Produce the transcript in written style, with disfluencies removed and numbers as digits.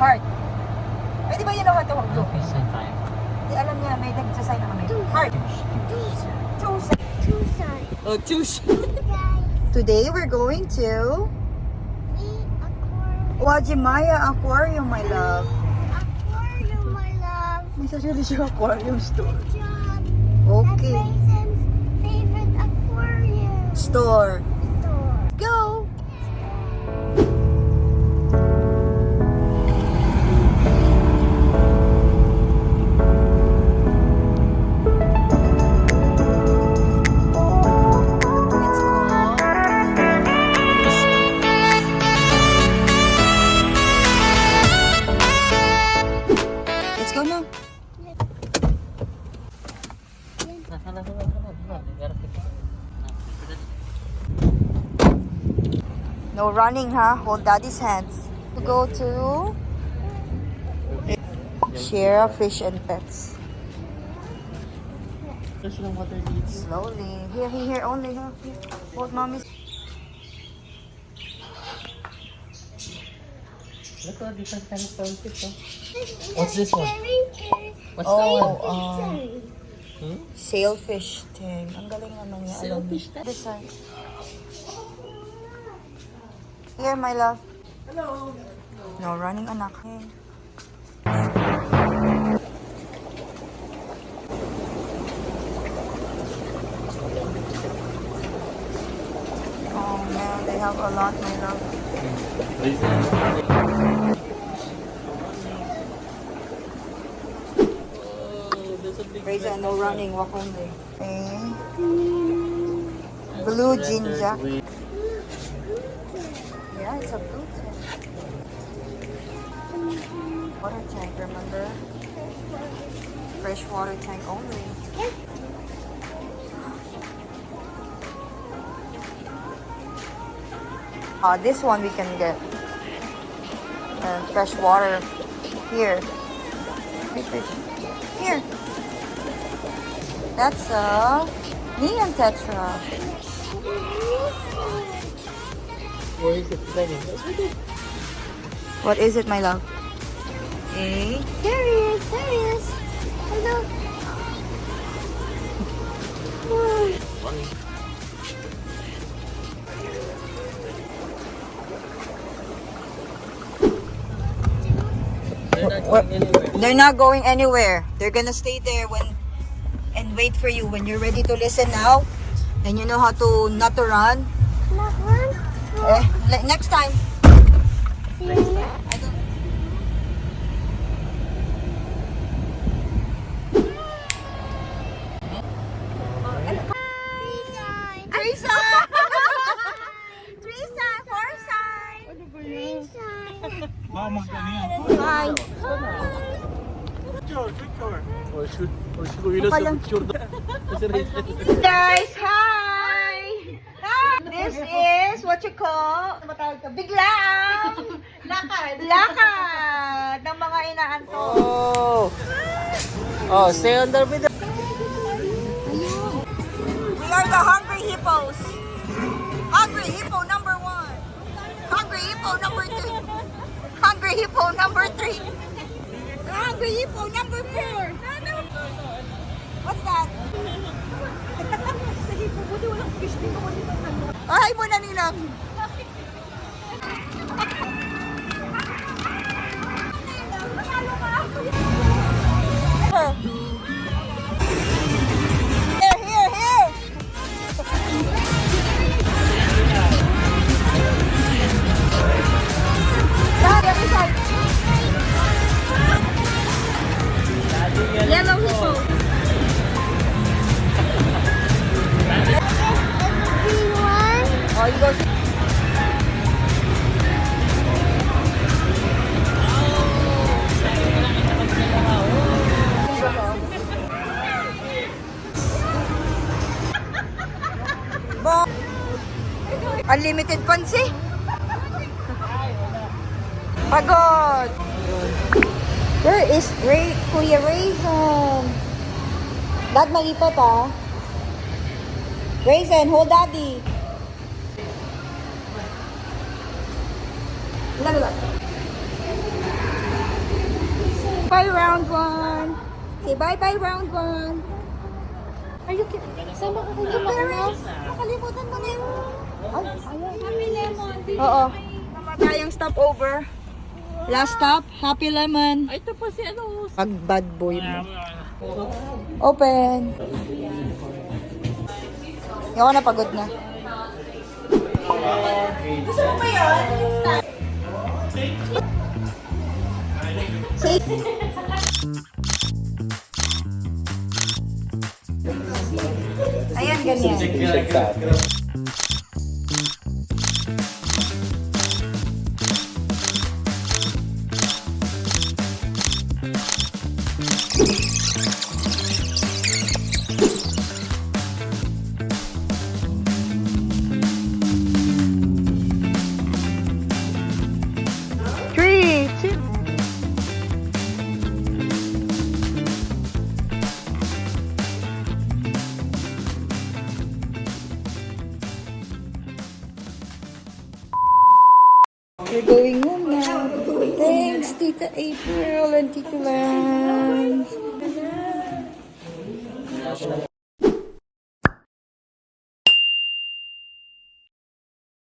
Heart. Pwede ba yun ang ito? Okay, saan tayo? Di alam niya, may nagsasay na kami. Heart. Tucson. Oh, choose. Guys, Today we're going to see aquarium. Wajimaya Aquarium, my love. Aquarium, my love. May sarili siya aquarium store. Good job. Okay. That's Mason's favorite aquarium Store. store. Go! Let's go now. No running, huh? Hold daddy's hands. To go to Share Fish and Pets. Slowly. Here, only. Here. Hold mommy's. Look at different kind of starfish, oh. What's this one? What's Oh, that one? sailfish thing. Ang galing naman niya. Alam Sailfish niya. This side. Here, my love. Hello. No running, anak. Hey. Oh man, they have a lot, my love. Reza, no running, walk only. Okay. Blue ginger. Yeah, it's a blue tank. Water tank, remember? Fresh water tank only. This one we can get. Fresh water. Here. Here. That's a neon tetra. Where is it? What is it, my love? A. There he is. There he is. Hello. They're not going anywhere. They're not going anywhere. They're gonna stay there and wait for you when you're ready to listen now. And you know how to not to run. Not one. Next time. Teresa! Teresa, four sign. Mama, ganyan. Hi. Or should we lose a picture? Guys, hi! This is what you call, ano matawag ka? Biglang! Lakad! Lakad! Ng mga inaanto. Oh, stay on the video. We are the Hungry Hippos. Hungry Hippo number 1. Hungry Hippo number 2. Hungry Hippo number 3. Hungry Hippo number 4. What's that? Sa hippo, buti walang fish dito. Oh, hi muna, Ninang. Here. Side, every side. Yellow hippo. Oh, you go. Bo. Unlimited pansi. Pagod. Where is Kuya Raisin? Dad, malipat ah. Raisin, hold daddy. Wala. Bye-bye, round one. Say bye-bye, round one. Are you kidding? Sama ka kayo, Paris. Nakalimutan mo na yung... Ay, ayun. Happy Lemon. Oo. Tama tayong stopover. Last stop, Happy Lemon. Ay, ito po si ano. Pag bad boy mo. Open. Ako na, pagod na. Gusto mo ba yun? Say. Ayan, ganyan. Three, two. We're going home now. Thanks, Tita April and Tita Lance.